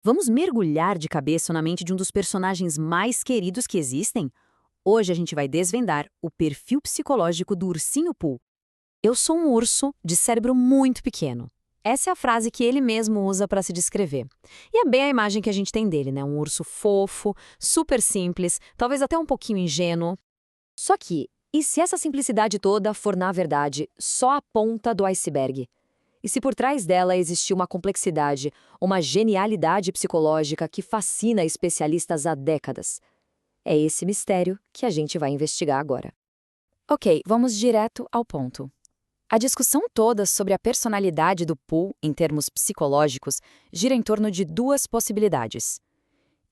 Vamos mergulhar de cabeça na mente de um dos personagens mais queridos que existem? Hoje a gente vai desvendar o perfil psicológico do ursinho Pooh. Eu sou um urso de cérebro muito pequeno. Essa é a frase que ele mesmo usa para se descrever. E é bem a imagem que a gente tem dele, né? Um urso fofo, super simples, talvez até um pouquinho ingênuo. Só que, e se essa simplicidade toda for, na verdade, só a ponta do iceberg? E se por trás dela existir uma complexidade, uma genialidade psicológica que fascina especialistas há décadas? É esse mistério que a gente vai investigar agora. Ok, vamos direto ao ponto. A discussão toda sobre a personalidade do Pooh, em termos psicológicos, gira em torno de duas possibilidades.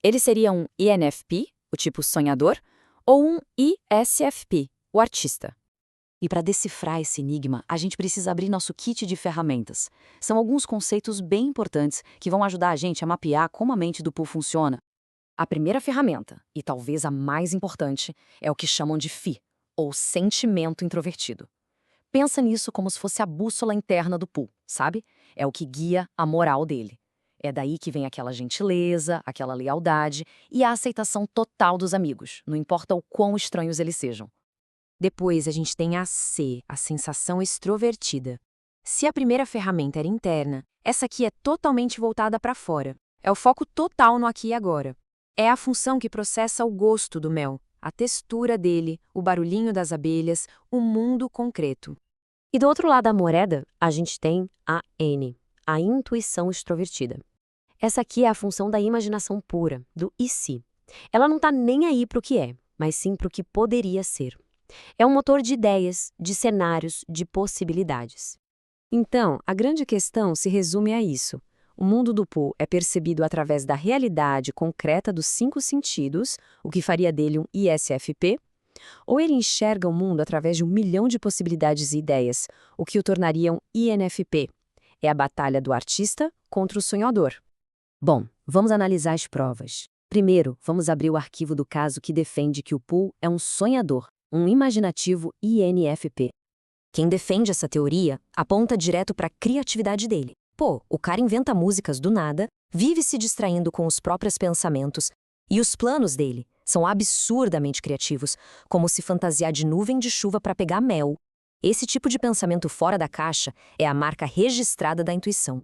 Ele seria um INFP, o tipo sonhador, ou um ISFP, o artista. E para decifrar esse enigma, a gente precisa abrir nosso kit de ferramentas. São alguns conceitos bem importantes que vão ajudar a gente a mapear como a mente do Pooh funciona. A primeira ferramenta, e talvez a mais importante, é o que chamam de FI, ou sentimento introvertido. Pensa nisso como se fosse a bússola interna do Pooh, sabe? É o que guia a moral dele. É daí que vem aquela gentileza, aquela lealdade e a aceitação total dos amigos, não importa o quão estranhos eles sejam. Depois a gente tem a C, a sensação extrovertida. Se a primeira ferramenta era interna, essa aqui é totalmente voltada para fora. É o foco total no aqui e agora. É a função que processa o gosto do mel, a textura dele, o barulhinho das abelhas, o mundo concreto. E do outro lado da moeda, a gente tem a N, a intuição extrovertida. Essa aqui é a função da imaginação pura, do e se. Ela não está nem aí para o que é, mas sim para o que poderia ser. É um motor de ideias, de cenários, de possibilidades. Então, a grande questão se resume a isso. O mundo do Pooh é percebido através da realidade concreta dos 5 sentidos, o que faria dele um ISFP, ou ele enxerga o mundo através de 1 milhão de possibilidades e ideias, o que o tornaria um INFP. É a batalha do artista contra o sonhador. Bom, vamos analisar as provas. Primeiro, vamos abrir o arquivo do caso que defende que o Pooh é um sonhador, um imaginativo INFP. Quem defende essa teoria aponta direto para a criatividade dele. Pô, o cara inventa músicas do nada, vive se distraindo com os próprios pensamentos, e os planos dele são absurdamente criativos, como se fantasiar de nuvem de chuva para pegar mel. Esse tipo de pensamento fora da caixa é a marca registrada da intuição.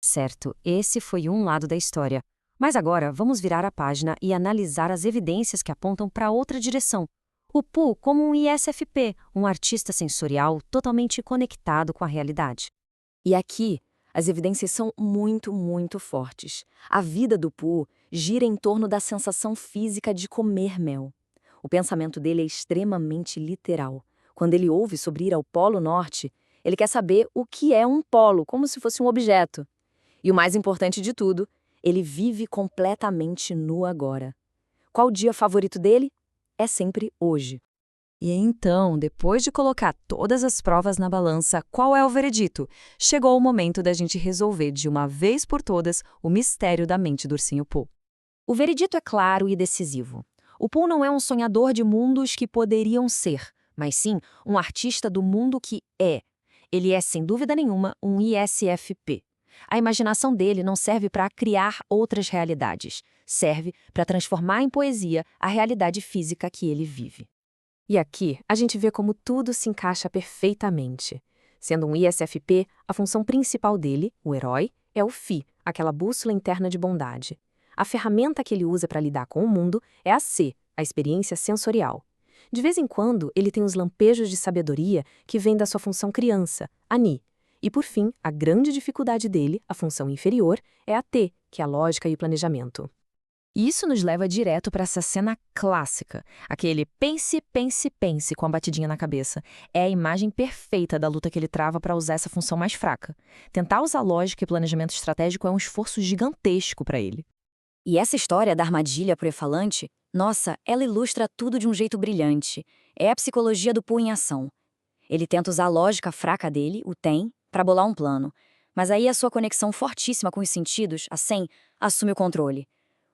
Certo, esse foi um lado da história. Mas agora vamos virar a página e analisar as evidências que apontam para outra direção. O Pooh como um ISFP, um artista sensorial totalmente conectado com a realidade. E aqui, as evidências são muito fortes. A vida do Pooh gira em torno da sensação física de comer mel. O pensamento dele é extremamente literal. Quando ele ouve sobre ir ao Polo Norte, ele quer saber o que é um polo, como se fosse um objeto. E o mais importante de tudo, ele vive completamente no agora. Qual o dia favorito dele? É sempre hoje. E então, depois de colocar todas as provas na balança, qual é o veredito? Chegou o momento da gente resolver de uma vez por todas o mistério da mente do ursinho Pooh. O veredito é claro e decisivo. O Pooh não é um sonhador de mundos que poderiam ser, mas sim um artista do mundo que é. Ele é, sem dúvida nenhuma, um ISFP. A imaginação dele não serve para criar outras realidades, serve para transformar em poesia a realidade física que ele vive. E aqui a gente vê como tudo se encaixa perfeitamente. Sendo um ISFP, a função principal dele, o herói, é o FI, aquela bússola interna de bondade. A ferramenta que ele usa para lidar com o mundo é a C, a experiência sensorial. De vez em quando, ele tem os lampejos de sabedoria que vêm da sua função criança, a NI. E por fim, a grande dificuldade dele, a função inferior, é a T, que é a lógica e o planejamento. E isso nos leva direto para essa cena clássica, aquele pense com a batidinha na cabeça. É a imagem perfeita da luta que ele trava para usar essa função mais fraca. Tentar usar lógica e planejamento estratégico é um esforço gigantesco para ele. E essa história da armadilha pré-falante, nossa, ela ilustra tudo de um jeito brilhante. É a psicologia do Pooh em ação. Ele tenta usar a lógica fraca dele, o tem, para bolar um plano. Mas aí a sua conexão fortíssima com os sentidos, a SEM, assume o controle.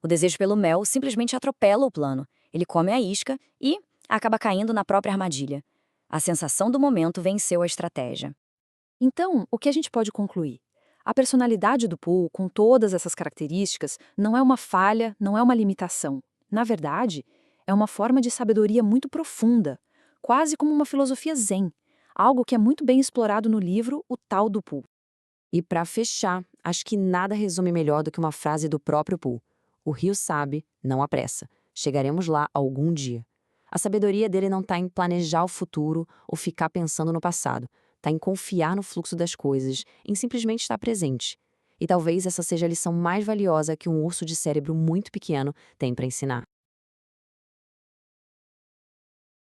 O desejo pelo mel simplesmente atropela o plano. Ele come a isca e acaba caindo na própria armadilha. A sensação do momento venceu a estratégia. Então, o que a gente pode concluir? A personalidade do Pooh, com todas essas características, não é uma falha, não é uma limitação. Na verdade, é uma forma de sabedoria muito profunda, quase como uma filosofia zen, algo que é muito bem explorado no livro O Tal do Pooh. E para fechar, acho que nada resume melhor do que uma frase do próprio Pooh. O rio sabe, não há pressa. Chegaremos lá algum dia. A sabedoria dele não está em planejar o futuro ou ficar pensando no passado. Está em confiar no fluxo das coisas, em simplesmente estar presente. E talvez essa seja a lição mais valiosa que um urso de cérebro muito pequeno tem para ensinar.